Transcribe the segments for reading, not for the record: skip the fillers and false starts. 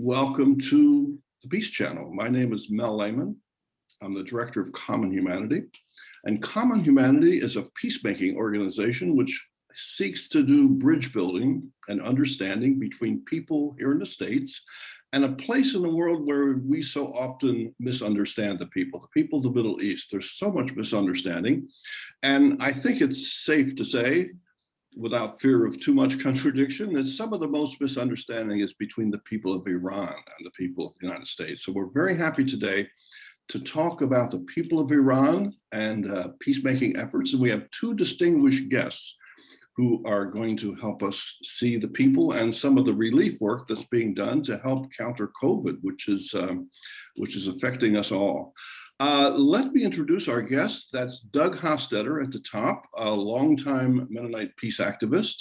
Welcome to the Peace Channel. My name is Mel Lehman. I'm the director of Common Humanity. And Common Humanity is a peacemaking organization which seeks to do bridge building and understanding between people here in the States and a place in the world where we so often misunderstand the people of the Middle East. There's so much misunderstanding. And I think it's safe to say, without fear of too much contradiction, that some of the most misunderstanding is between the people of Iran and the people of the United States. So we're very happy today to talk about the people of Iran and peacemaking efforts. And we have two distinguished guests who are going to help us see the people and some of the relief work that's being done to help counter COVID, which is affecting us all. Let me introduce our guest. That's Doug Hostetter at the top, a longtime Mennonite peace activist.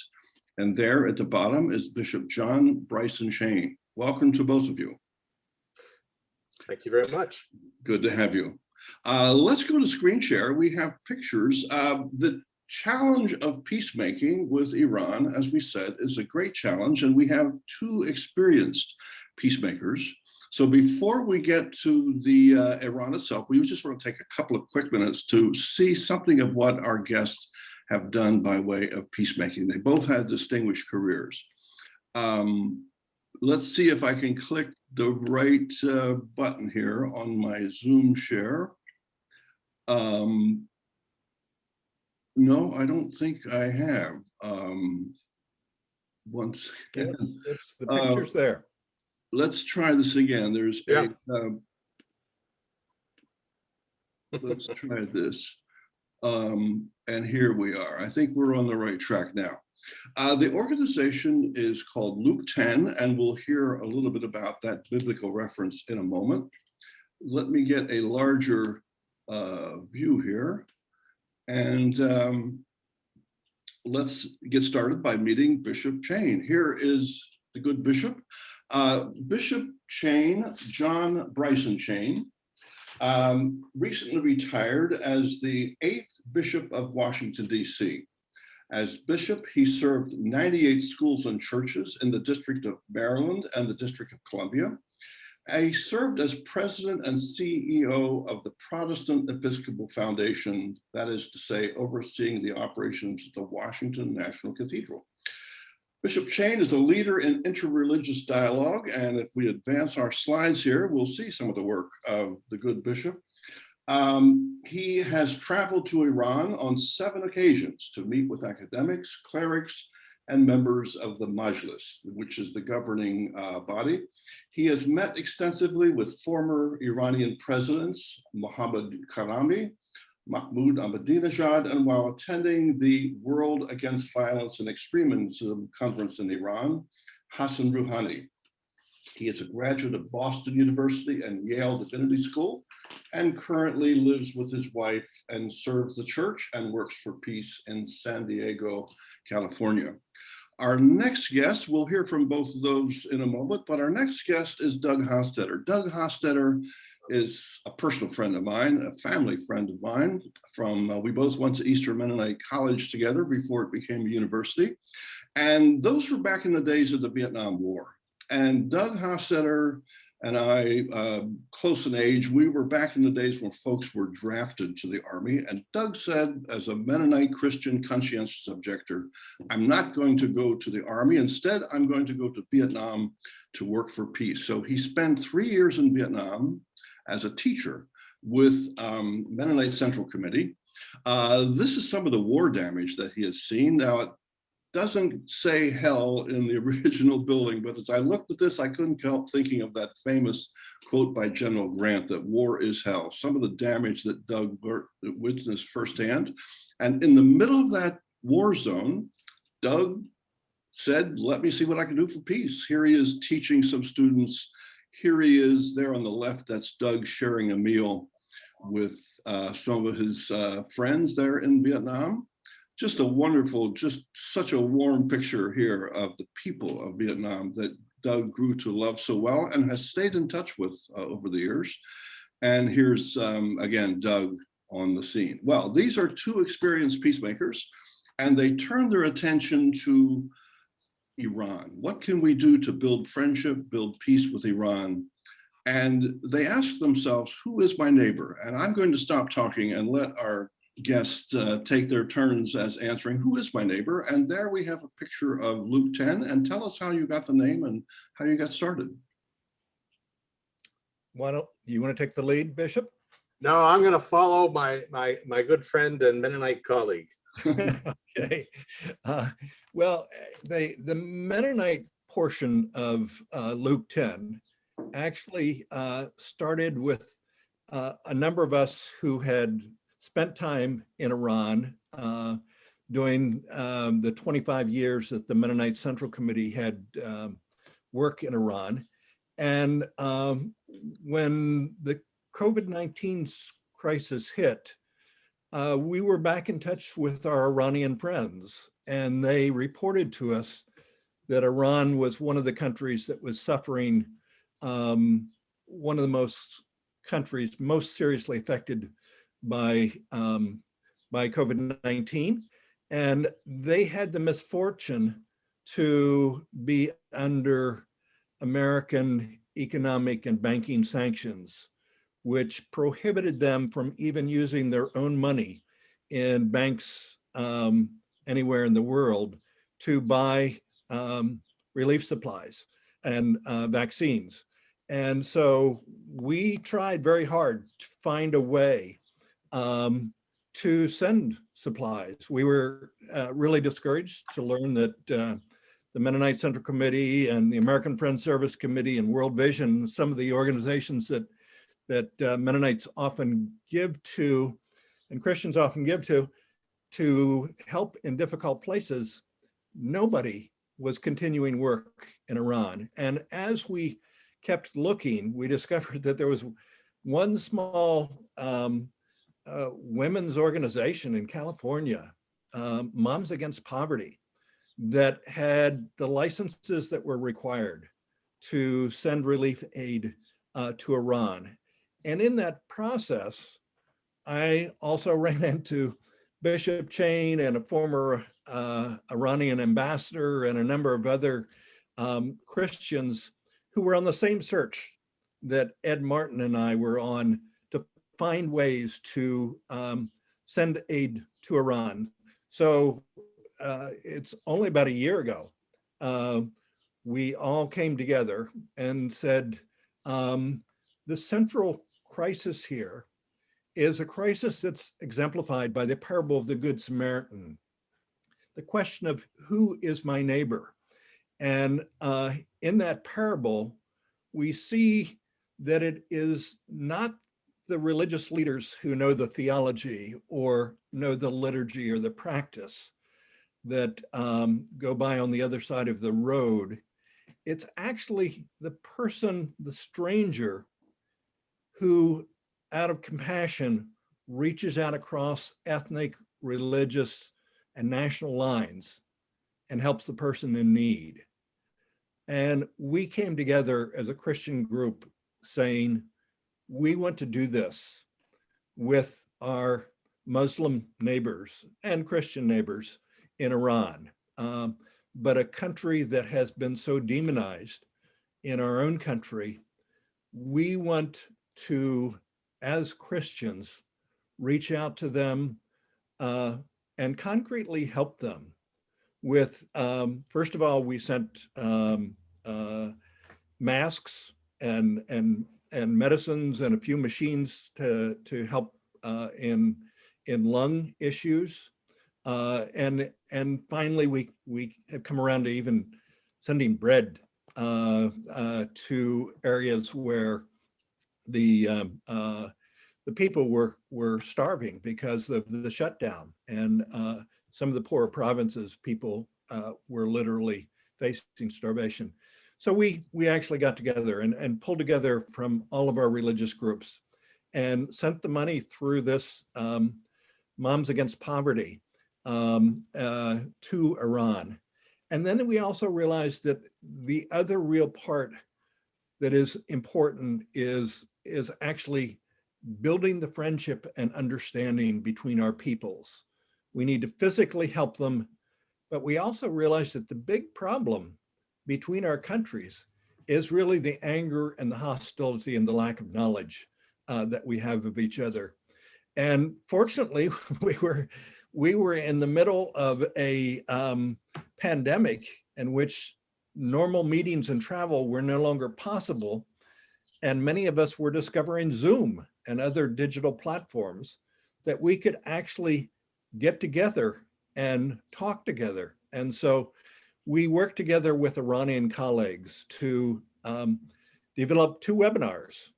And there at the bottom is Bishop John Bryson Chane. Welcome to both of you. Thank you very much. Good to have you. Let's go to screen share. We have pictures. The challenge of peacemaking with Iran, as we said, is a great challenge. And we have two experienced peacemakers. So before we get to the Iran itself, we just want to take a couple of quick minutes to see something of what our guests have done by way of peacemaking. They both had distinguished careers. Let's see if I can click the right button here on my Zoom share. No, I don't think I have. One second. It's the picture's there. Let's try this again. There's let's try this. And here we are. I think we're on the right track now. The organization is called Luke 10, and we'll hear a little bit about that biblical reference in a moment. Let me get a larger view here. And let's get started by meeting Bishop Chane. Here is the good bishop. Bishop Chane, John Bryson Chane, recently retired as the 8th Bishop of Washington, D.C. As bishop, he served 98 schools and churches in the District of Maryland and the District of Columbia. He served as president and CEO of the Protestant Episcopal Foundation, that is to say, overseeing the operations of the Washington National Cathedral. Bishop Chane is a leader in interreligious dialogue, and if we advance our slides here, we'll see some of the work of the good bishop. He has traveled to Iran on 7 occasions to meet with academics, clerics, and members of the Majlis, which is the governing body. He has met extensively with former Iranian presidents, Mohammad Karami, Mahmoud Ahmadinejad, and while attending the World Against Violence and Extremism conference in Iran, Hassan Rouhani. He is a graduate of Boston University and Yale Divinity School, and currently lives with his wife and serves the church and works for peace in San Diego, California. Our next guest, we'll hear from both of those in a moment, but our next guest is Doug Hostetter. Doug Hostetter is a personal friend of mine, a family friend of mine. We both went to Eastern Mennonite College together before it became a university. And those were back in the days of the Vietnam War. And Doug Hostetter and I, close in age, we were back in the days when folks were drafted to the Army. And Doug said, as a Mennonite Christian conscientious objector, I'm not going to go to the Army. Instead, I'm going to go to Vietnam to work for peace. So he spent 3 years in Vietnam as a teacher with Mennonite Central Committee. This is some of the war damage that he has seen. Now, it doesn't say hell in the original building, but as I looked at this, I couldn't help thinking of that famous quote by General Grant that war is hell. Some of the damage that Doug witnessed firsthand. And in the middle of that war zone, Doug said, let me see what I can do for peace. Here he is teaching some students. Here he is there on the left, that's Doug sharing a meal with some of his friends there in Vietnam. Just a wonderful, just such a warm picture here of the people of Vietnam that Doug grew to love so well and has stayed in touch with over the years. And here's, again, Doug on the scene. Well, these are two experienced peacemakers, and they turn their attention to Iran? What can we do to build friendship, build peace with Iran? And they ask themselves, who is my neighbor? And I'm going to stop talking and let our guests take their turns as answering, who is my neighbor? And there we have a picture of Luke 10. And tell us how you got the name and how you got started. Why don't you want to take the lead, Bishop? No, I'm going to follow my good friend and Mennonite colleague. Okay. Well, the Mennonite portion of Luke 10 actually started with a number of us who had spent time in Iran during the 25 years that the Mennonite Central Committee had work in Iran. And when the COVID-19 crisis hit, we were back in touch with our Iranian friends, and they reported to us that Iran was one of the countries that was suffering, one of the countries most seriously affected by COVID-19. And they had the misfortune to be under American economic and banking sanctions, which prohibited them from even using their own money in banks anywhere in the world to buy relief supplies and vaccines. And so we tried very hard to find a way to send supplies. We were really discouraged to learn that the Mennonite Central Committee and the American Friends Service Committee and World Vision, some of the organizations that Mennonites often give to, and Christians often give to help in difficult places, nobody was continuing work in Iran. And as we kept looking, we discovered that there was one small women's organization in California, Moms Against Poverty, that had the licenses that were required to send relief aid to Iran. And in that process, I also ran into Bishop Chane and a former Iranian ambassador and a number of other Christians who were on the same search that Ed Martin and I were on to find ways to send aid to Iran. So it's only about a year ago, we all came together and said, the central crisis here is a crisis that's exemplified by the parable of the Good Samaritan. The question of who is my neighbor? And in that parable, we see that it is not the religious leaders who know the theology or know the liturgy or the practice that go by on the other side of the road. It's actually the person, the stranger, who out of compassion reaches out across ethnic, religious, and national lines and helps the person in need. And we came together as a Christian group saying, we want to do this with our Muslim neighbors and Christian neighbors in Iran. But a country that has been so demonized in our own country, we want to, as Christians, reach out to them and concretely help them with, first of all, we sent masks and medicines and a few machines to help in lung issues. And finally, we have come around to even sending bread to areas where the people were starving because of the shutdown, and some of the poorer provinces, people were literally facing starvation. So we actually got together and pulled together from all of our religious groups and sent the money through this Moms Against Poverty to Iran. And then we also realized that the other real part that is important is actually building the friendship and understanding between our peoples. We need to physically help them But we also realized that the big problem between our countries is really the anger and the hostility and the lack of knowledge that we have of each other. And fortunately, we were in the middle of a pandemic in which normal meetings and travel were no longer possible. And many of us were discovering Zoom and other digital platforms that we could actually get together and talk together. And so we worked together with Iranian colleagues to develop two webinars.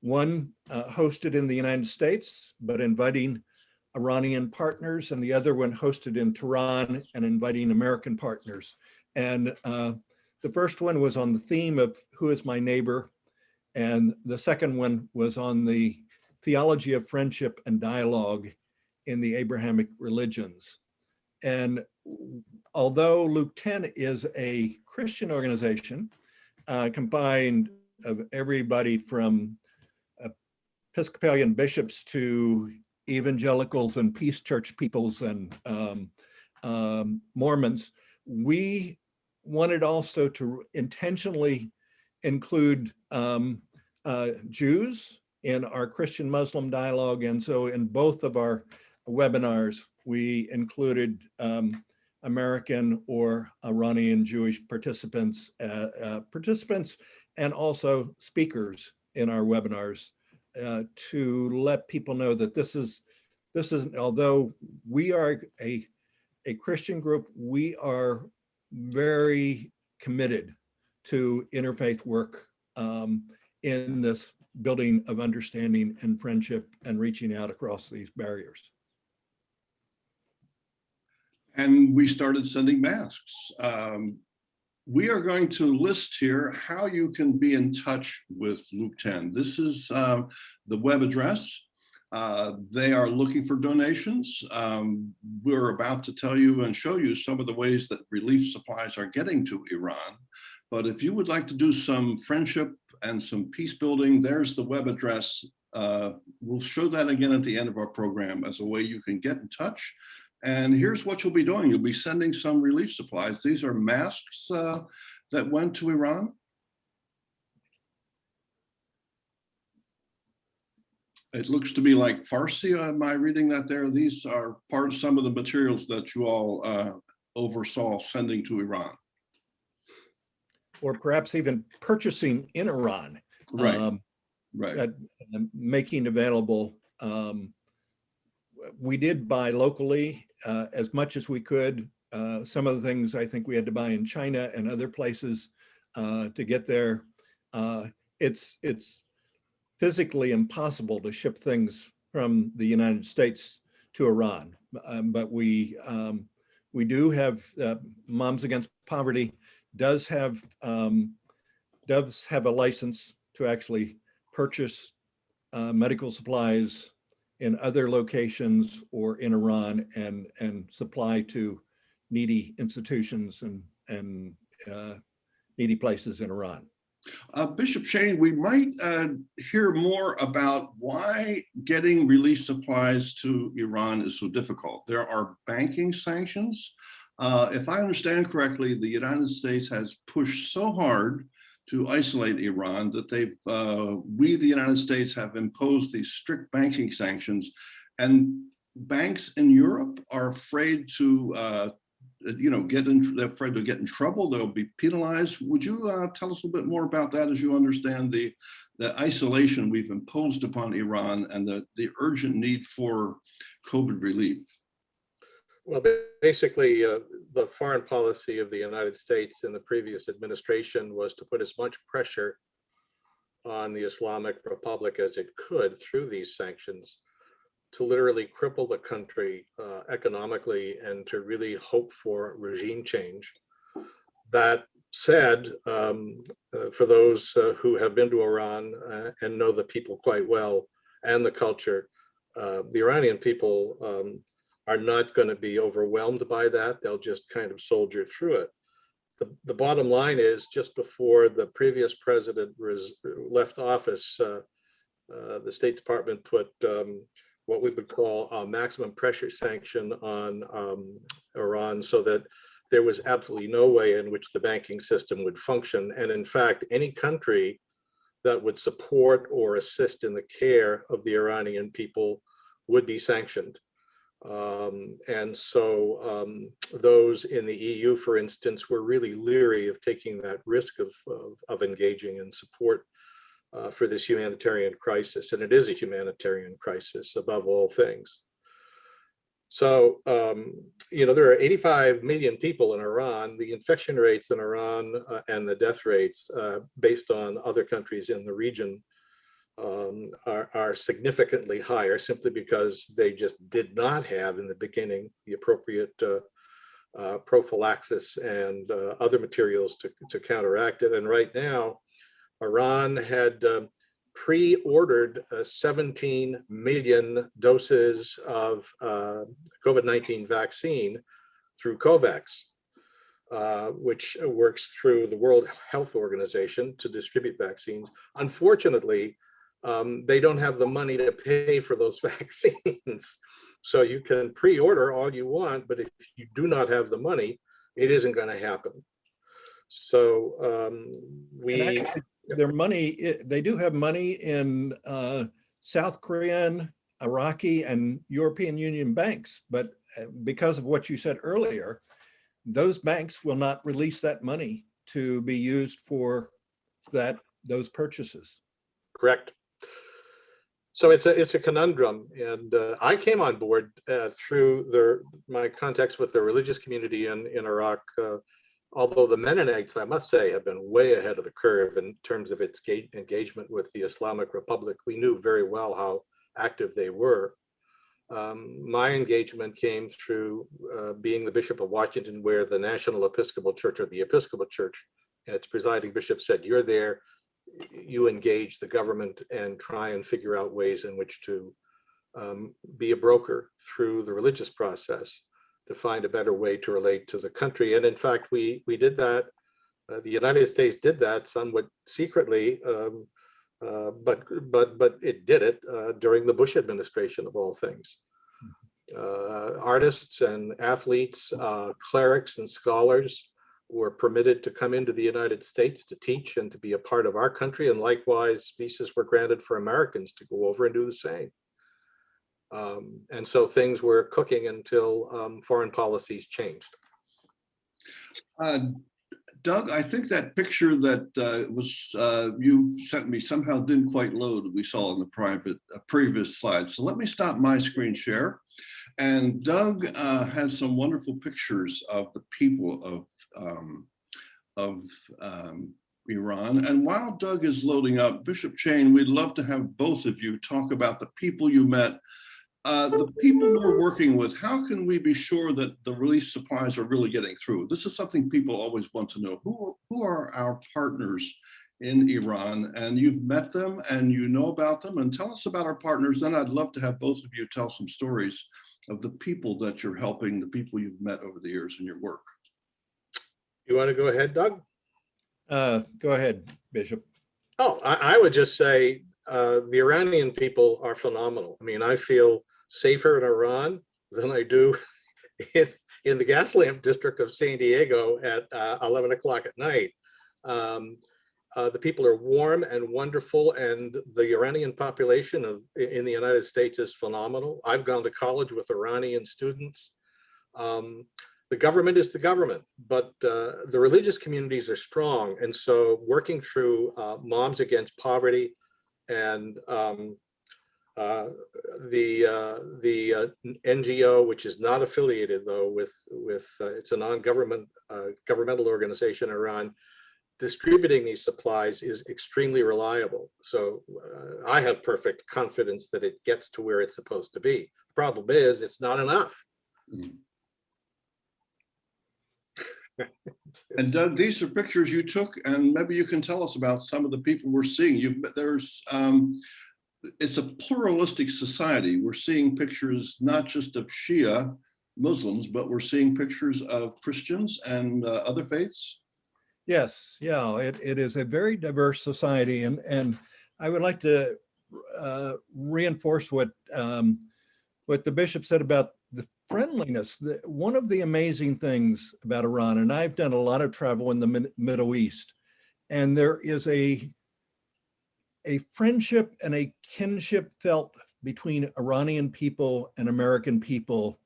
One hosted in the United States, but inviting Iranian partners, and the other one hosted in Tehran and inviting American partners. And the first one was on the theme of who is my neighbor, and the second one was on the theology of friendship and dialogue in the Abrahamic religions. And although Luke 10 is a Christian organization, combined of everybody from Episcopalian bishops to evangelicals and peace church peoples and Mormons, we wanted also to intentionally include Jews in our Christian Muslim dialogue. And so in both of our webinars, we included American or Iranian Jewish participants and also speakers in our webinars to let people know that this is although we are a Christian group, we are very committed to interfaith work in this building of understanding and friendship and reaching out across these barriers. And we started sending masks. We are going to list here how you can be in touch with Luke 10. This is the web address. They are looking for donations. We're about to tell you and show you some of the ways that relief supplies are getting to Iran. But if you would like to do some friendship and some peace building, there's the web address. We'll show that again at the end of our program as a way you can get in touch. And here's what you'll be doing. You'll be sending some relief supplies. These are masks that went to Iran. It looks to me like Farsi. Am I reading that there? These are part of some of the materials that you all oversaw sending to Iran. Or perhaps even purchasing in Iran. Right, right. Making available. We did buy locally as much as we could. Some of the things I think we had to buy in China and other places to get there. It's physically impossible to ship things from the United States to Iran, but we do have Moms Against Poverty does have a license to actually purchase medical supplies in other locations or in Iran and supply to needy institutions and needy places in Iran. Bishop Chane, we might hear more about why getting relief supplies to Iran is so difficult. There are banking sanctions. If I understand correctly, the United States has pushed so hard to isolate Iran that we, the United States, have imposed these strict banking sanctions, and banks in Europe are afraid to, they're afraid to get in trouble. They'll be penalized. Would you tell us a little bit more about that as you understand the isolation we've imposed upon Iran and the urgent need for COVID relief? Well, basically, the foreign policy of the United States in the previous administration was to put as much pressure on the Islamic Republic as it could through these sanctions to literally cripple the country economically and to really hope for regime change. That said, for those who have been to Iran and know the people quite well and the culture, the Iranian people are not going to be overwhelmed by that. They'll just kind of soldier through it. The bottom line is, just before the previous president left office, the State Department put what we would call a maximum pressure sanction on Iran, so that there was absolutely no way in which the banking system would function. And in fact, any country that would support or assist in the care of the Iranian people would be sanctioned. And so those in the EU, for instance, were really leery of taking that risk of engaging in support for this humanitarian crisis. And it is a humanitarian crisis above all things. So, there are 85 million people in Iran. The infection rates in Iran and the death rates based on other countries in the region are significantly higher, simply because they just did not have in the beginning the appropriate prophylaxis and other materials to counteract it. And right now, Iran had pre-ordered 17 million doses of COVID-19 vaccine through COVAX, which works through the World Health Organization to distribute vaccines. Unfortunately, they don't have the money to pay for those vaccines. So you can pre-order all you want, but if you do not have the money, it isn't going to happen. So their money, they do have money in South Korean, Iraqi, and European Union banks, but because of what you said earlier, those banks will not release that money to be used for those purchases. Correct. So it's a conundrum, and I came on board through my contacts with the religious community in Iraq. Although the Mennonites, I must say, have been way ahead of the curve in terms of its engagement with the Islamic Republic. We knew very well how active they were. My engagement came through being the Bishop of Washington, where the National Episcopal Church, or the Episcopal Church, and its presiding bishop said, "You're there, you engage the government and try and figure out ways in which to be a broker through the religious process to find a better way to relate to the country." And in fact, we did that. The United States did that somewhat secretly, but it did it during the Bush administration, of all things. Artists and athletes, clerics and scholars were permitted to come into the United States to teach and to be a part of our country. And likewise, visas were granted for Americans to go over and do the same. And so things were cooking until foreign policies changed. Doug, I think that picture that you sent me somehow didn't quite load. We saw in the previous slide. So let me stop my screen share. And Doug has some wonderful pictures of the people of Iran. And while Doug is loading up, Bishop Chane, we'd love to have both of you talk about the people you met. The people we're working with, how can we be sure that the relief supplies are really getting through? This is something people always want to know. Who are our partners in Iran? And you've met them and you know about them. And tell us about our partners. Then I'd love to have both of you tell some stories of the people that you're helping, the people you've met over the years in your work. You want to go ahead, Doug? Go ahead, Bishop. Oh, I would just say the Iranian people are phenomenal. I mean, I feel safer in Iran than I do in the gas lamp district of San Diego at 11 o'clock at night. The people are warm and wonderful, and the Iranian population in the United States is phenomenal. I've gone to college with Iranian students. The government is the government, but the religious communities are strong. And so working through Moms Against Poverty and the NGO, which is not affiliated though with it's a non-government governmental organization in Iran, distributing these supplies is extremely reliable. So I have perfect confidence that it gets to where it's supposed to be. The problem is it's not enough. And Doug, these are pictures you took, and maybe you can tell us about some of the people we're seeing. It's a pluralistic society. We're seeing pictures not just of Shia Muslims, but we're seeing pictures of Christians and other faiths. Yes, yeah, it is a very diverse society, and I would like to reinforce what the bishop said about friendliness. One of the amazing things about Iran, and I've done a lot of travel in the Middle East, and there is a friendship and a kinship felt between Iranian people and American people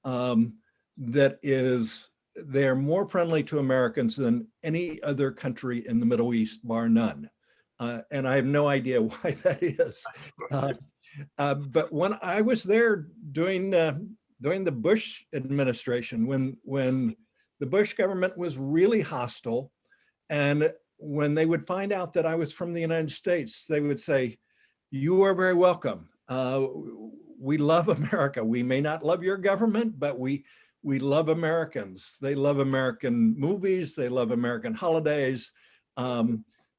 that is, they're more friendly to Americans than any other country in the Middle East, bar none. And I have no idea why that is. But when I was there during the Bush administration, when the Bush government was really hostile, and when they would find out that I was from the United States, they would say, "You are very welcome. We love America. We may not love your government, but we love Americans. They love American movies. They love American holidays.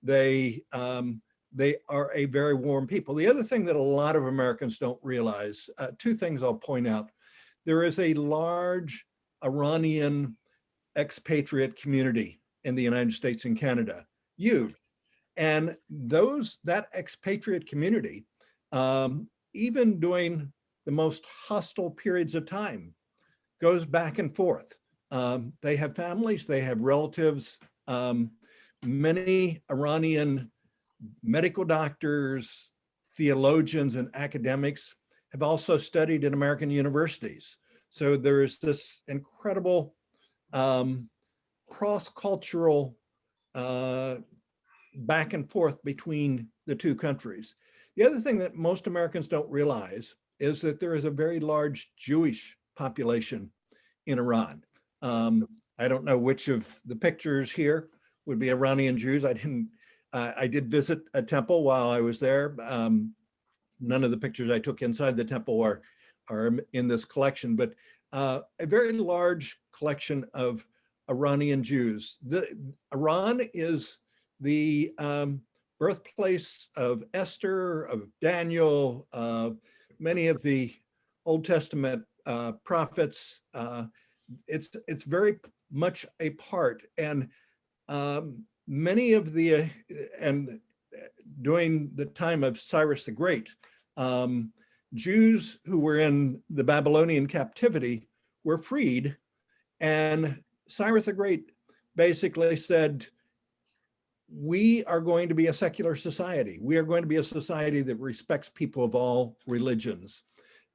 They are a very warm people." The other thing that a lot of Americans don't realize, two things I'll point out. There is a large Iranian expatriate community in the United States and Canada, huge. And that expatriate community, even during the most hostile periods of time, goes back and forth. They have families, they have relatives. Many Iranian medical doctors, theologians, and academics have also studied in American universities. So there is this incredible cross-cultural back and forth between the two countries. The other thing that most Americans don't realize is that there is a very large Jewish population in Iran. I don't know which of the pictures here would be Iranian Jews. I did visit a temple while I was there. None of the pictures I took inside the temple are in this collection, but a very large collection of Iranian Jews. Iran is the birthplace of Esther, of Daniel, many of the Old Testament prophets. It's very much a part, and many of the, and during the time of Cyrus the Great, Jews who were in the Babylonian captivity were freed, and Cyrus the Great basically said, "We are going to be a secular society. We are going to be a society that respects people of all religions.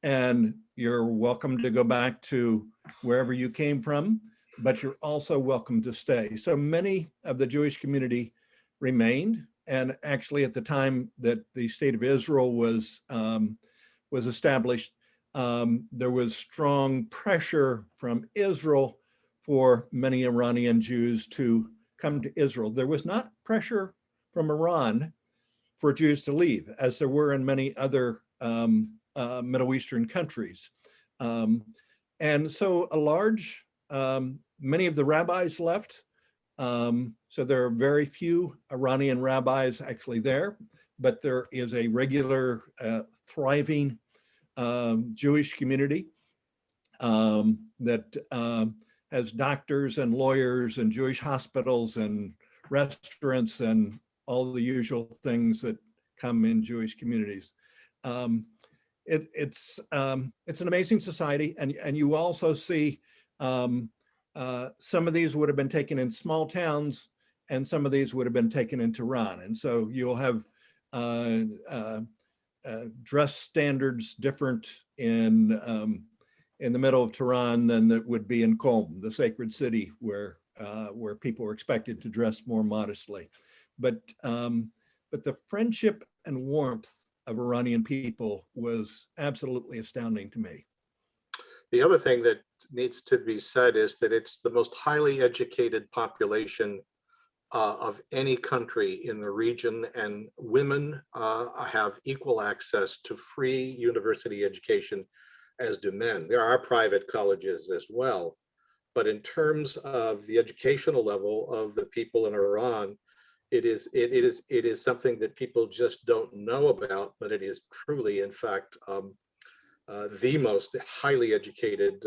And you're welcome to go back to wherever you came from, but you're also welcome to stay." So many of the Jewish community remained. And actually, at the time that the state of Israel was established, there was strong pressure from Israel for many Iranian Jews to come to Israel. There was not pressure from Iran for Jews to leave, as there were in many other Middle Eastern countries. And so many of the rabbis left. So there are very few Iranian rabbis actually there, but there is a regular thriving Jewish community that has doctors and lawyers and Jewish hospitals and restaurants and all the usual things that come in Jewish communities. It's an amazing society, and you also see some of these would have been taken in small towns, and some of these would have been taken in Tehran. And so you'll have dress standards different in the middle of Tehran than that would be in Qom, the sacred city where people were expected to dress more modestly. But the friendship and warmth of Iranian people was absolutely astounding to me. The other thing that needs to be said is that it's the most highly educated population of any country in the region, and women have equal access to free university education as do men. There are private colleges as well, but in terms of the educational level of the people in Iran, it is something that people just don't know about, but it is truly, in fact, the most highly educated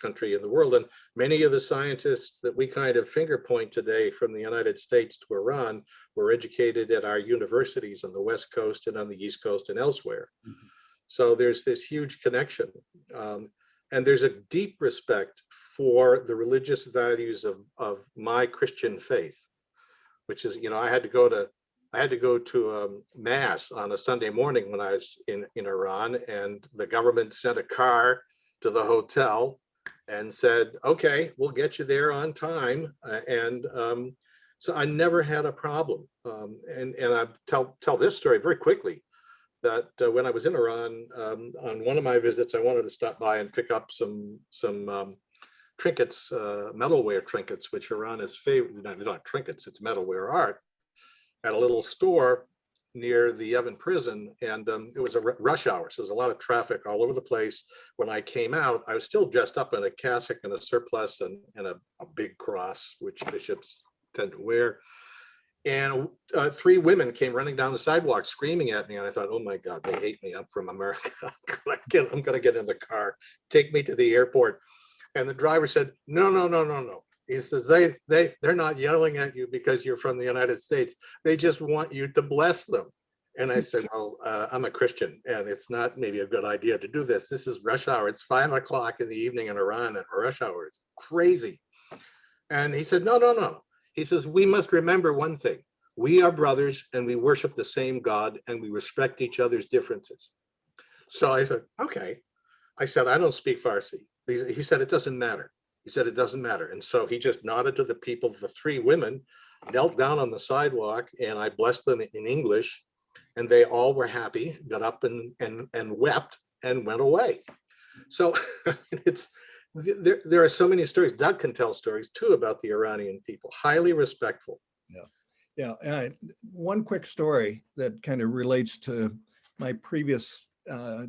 country in the world. And many of the scientists that we kind of finger point today from the United States to Iran were educated at our universities on the West Coast and on the East Coast and elsewhere. Mm-hmm. So there's this huge connection. And there's a deep respect for the religious values of my Christian faith, which is, you know, I had to go to mass on a Sunday morning when I was in Iran, and the government sent a car to the hotel and said, okay, we'll get you there on time. So I never had a problem. And I tell this story very quickly, that when I was in Iran, on one of my visits, I wanted to stop by and pick up some trinkets, metalware trinkets, which Iran is favorite. Not trinkets, it's metalware art, at a little store near the Yevon prison. And it was a rush hour, so there was a lot of traffic all over the place. When I came out, I was still dressed up in a cassock and a surplice and a big cross, which bishops tend to wear. And 3 women came running down the sidewalk screaming at me. And I thought, oh my God, they hate me. I'm from America. I'm going to get in the car, take me to the airport. And the driver said, no, no, no, no, no. He says, they're not yelling at you because you're from the United States. They just want you to bless them. And I said, oh, I'm a Christian, and it's not maybe a good idea to do this. This is rush hour. It's 5 o'clock in the evening in Iran at rush hour. It's crazy. And he said, no, no, no. He says, we must remember one thing. We are brothers, and we worship the same God, and we respect each other's differences. So I said, okay. I said, I don't speak Farsi. He said, it doesn't matter. He said, it doesn't matter. And so he just nodded to the people. The 3 women knelt down on the sidewalk, and I blessed them in English, and they all were happy, got up and wept and went away. So there are so many stories. Doug can tell stories too about the Iranian people, highly respectful. Yeah. One quick story that kind of relates to my previous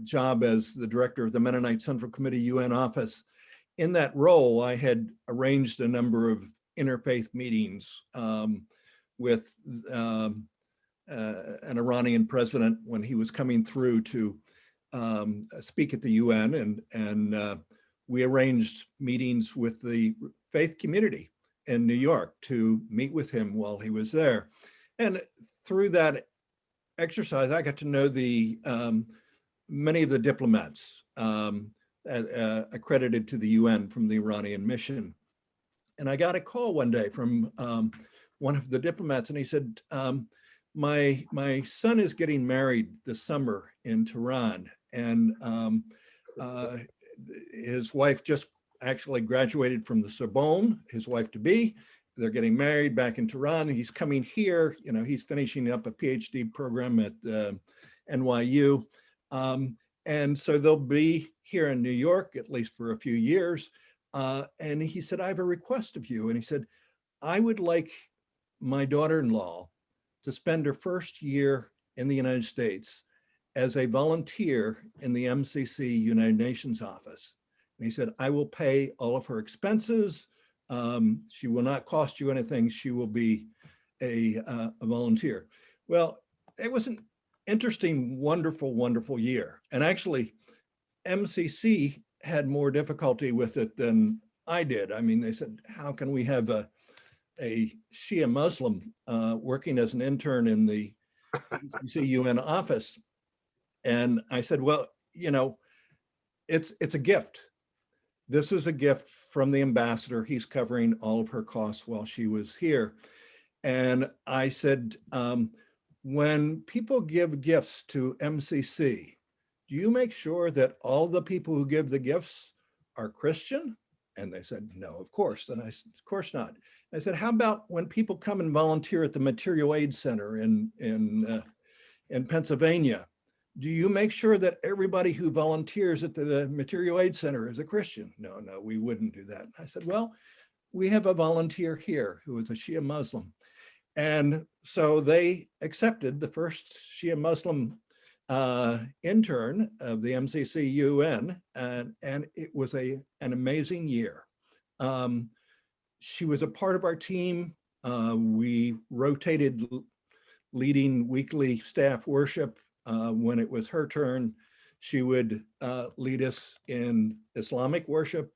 job as the director of the Mennonite Central Committee UN office. In that role, I had arranged a number of interfaith meetings with an Iranian president when he was coming through to speak at the UN, and we arranged meetings with the faith community in New York to meet with him while he was there. And through that exercise, I got to know the many of the diplomats accredited to the UN from the Iranian mission. And I got a call one day from one of the diplomats, and he said, my son is getting married this summer in Tehran, and his wife just actually graduated from the Sorbonne, his wife-to-be. They're getting married back in Tehran. He's coming here, you know, he's finishing up a PhD program at NYU. And so they'll be here in New York, at least for a few years. And he said, I have a request of you. And he said, I would like my daughter-in-law to spend her first year in the United States as a volunteer in the MCC United Nations office. And he said, I will pay all of her expenses. She will not cost you anything. She will be a volunteer. Well, it was an interesting, wonderful, wonderful year. And actually, MCC had more difficulty with it than I did. I mean, they said, how can we have a Shia Muslim working as an intern in the MCC UN office? And I said, well, you know, it's a gift. This is a gift from the ambassador. He's covering all of her costs while she was here. And I said, when people give gifts to MCC, do you make sure that all the people who give the gifts are Christian? And they said, no, of course. And I said, of course not. I said, how about when people come and volunteer at the Material Aid Center in Pennsylvania? Do you make sure that everybody who volunteers at the Material Aid Center is a Christian? No, we wouldn't do that. I said, well, we have a volunteer here who is a Shia Muslim. And so they accepted the first Shia Muslim intern of the MCC UN, and it was an amazing year. She was a part of our team. We rotated leading weekly staff worship. When it was her turn, she would lead us in Islamic worship,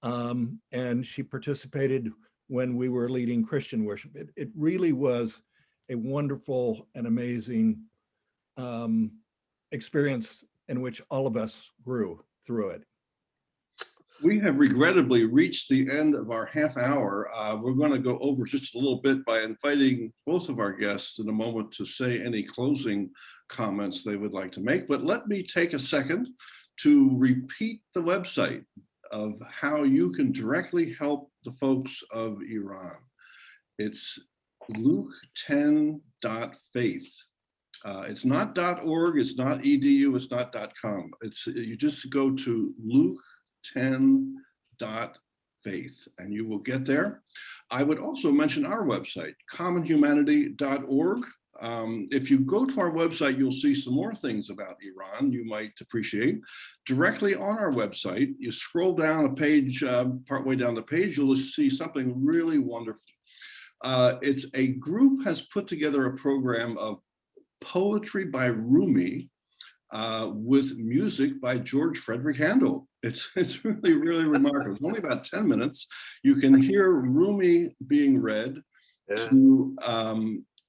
and she participated when we were leading Christian worship. It really was a wonderful and amazing experience in which all of us grew through it. We have regrettably reached the end of our half hour. We're going to go over just a little bit by inviting both of our guests in a moment to say any closing comments they would like to make. But let me take a second to repeat the website of how you can directly help the folks of Iran. It's luke10.faith. It's not .org, it's not .edu, it's not .com. You just go to luke10.faith and you will get there. I would also mention our website, commonhumanity.org. If you go to our website, you'll see some more things about Iran you might appreciate. Directly on our website, you scroll down a page, partway down the page, you'll see something really wonderful. It's a group has put together a program of poetry by Rumi with music by George Frederick Handel. It's really, really remarkable. It's only about 10 minutes. You can hear Rumi being read to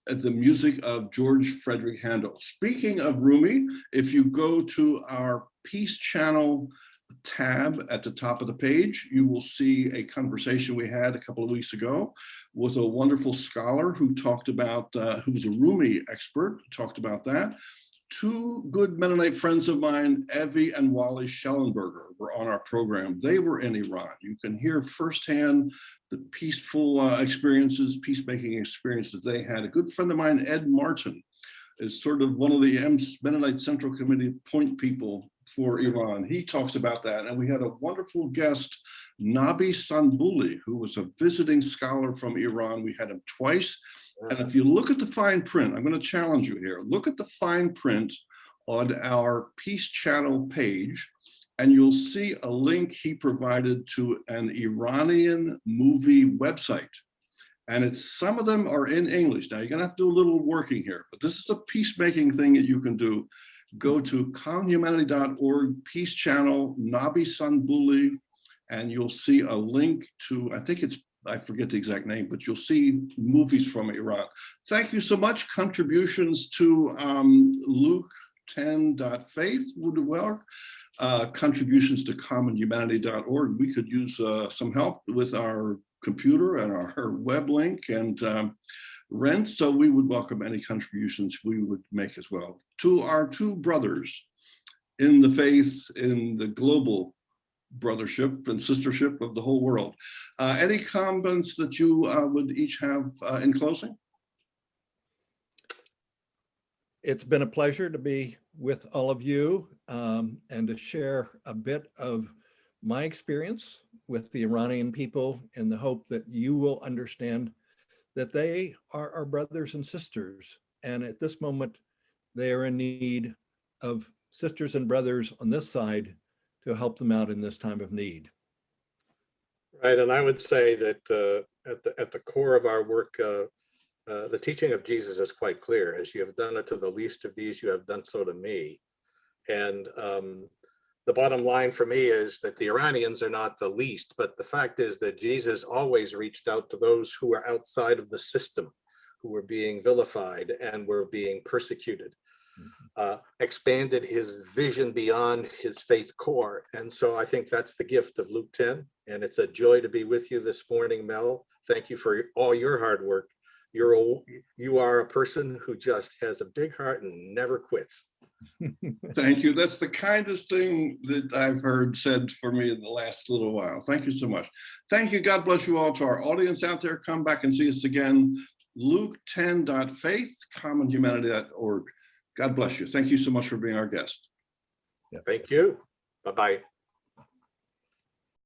the music of George Frederick Handel. Speaking of Rumi, if you go to our Peace Channel tab at the top of the page, you will see a conversation we had a couple of weeks ago with a wonderful scholar who talked about, who was a Rumi expert, talked about that. Two good Mennonite friends of mine, Evie and Wally Schellenberger, were on our program. They were in Iran. You can hear firsthand the peaceful experiences, peacemaking experiences they had. A good friend of mine, Ed Martin, is sort of one of the Mennonite Central Committee point people for Iran. He talks about that. And we had a wonderful guest, Nabi Sanbuli, who was a visiting scholar from Iran. We had him twice. And if you look at the fine print, I'm going to challenge you here. Look at the fine print on our Peace Channel page, and you'll see a link he provided to an Iranian movie website. And some of them are in English. Now you're going to have to do a little working here, but this is a peacemaking thing that you can do. Go to commonhumanity.org, Peace Channel, Nabi Sanbuli, and you'll see a link to, I forget the exact name, but you'll see movies from Iran. Thank you so much. Contributions to Luke10.faith would do well. Contributions to commonhumanity.org. We could use some help with our computer and our web link and rent, so we would welcome any contributions we would make as well. To our two brothers in the faith, in the global brothership and sistership of the whole world. Any comments that you would each have in closing? It's been a pleasure to be with all of you and to share a bit of my experience with the Iranian people in the hope that you will understand that they are our brothers and sisters. And at this moment, they are in need of sisters and brothers on this side to help them out in this time of need. Right, and I would say that at the core of our work, the teaching of Jesus is quite clear. As you have done it to the least of these, you have done so to me. And the bottom line for me is that the Iranians are not the least, but the fact is that Jesus always reached out to those who were outside of the system, who were being vilified and were being persecuted. Expanded his vision beyond his faith core. And so I think that's the gift of Luke 10. And it's a joy to be with you this morning, Mel. Thank you for all your hard work. You are a person who just has a big heart and never quits. Thank you. That's the kindest thing that I've heard said for me in the last little while. Thank you so much. Thank you. God bless you all. To our audience out there, come back and see us again. Luke10.faith, commonhumanity.org. God bless you. Thank you so much for being our guest. Thank you. Bye-bye.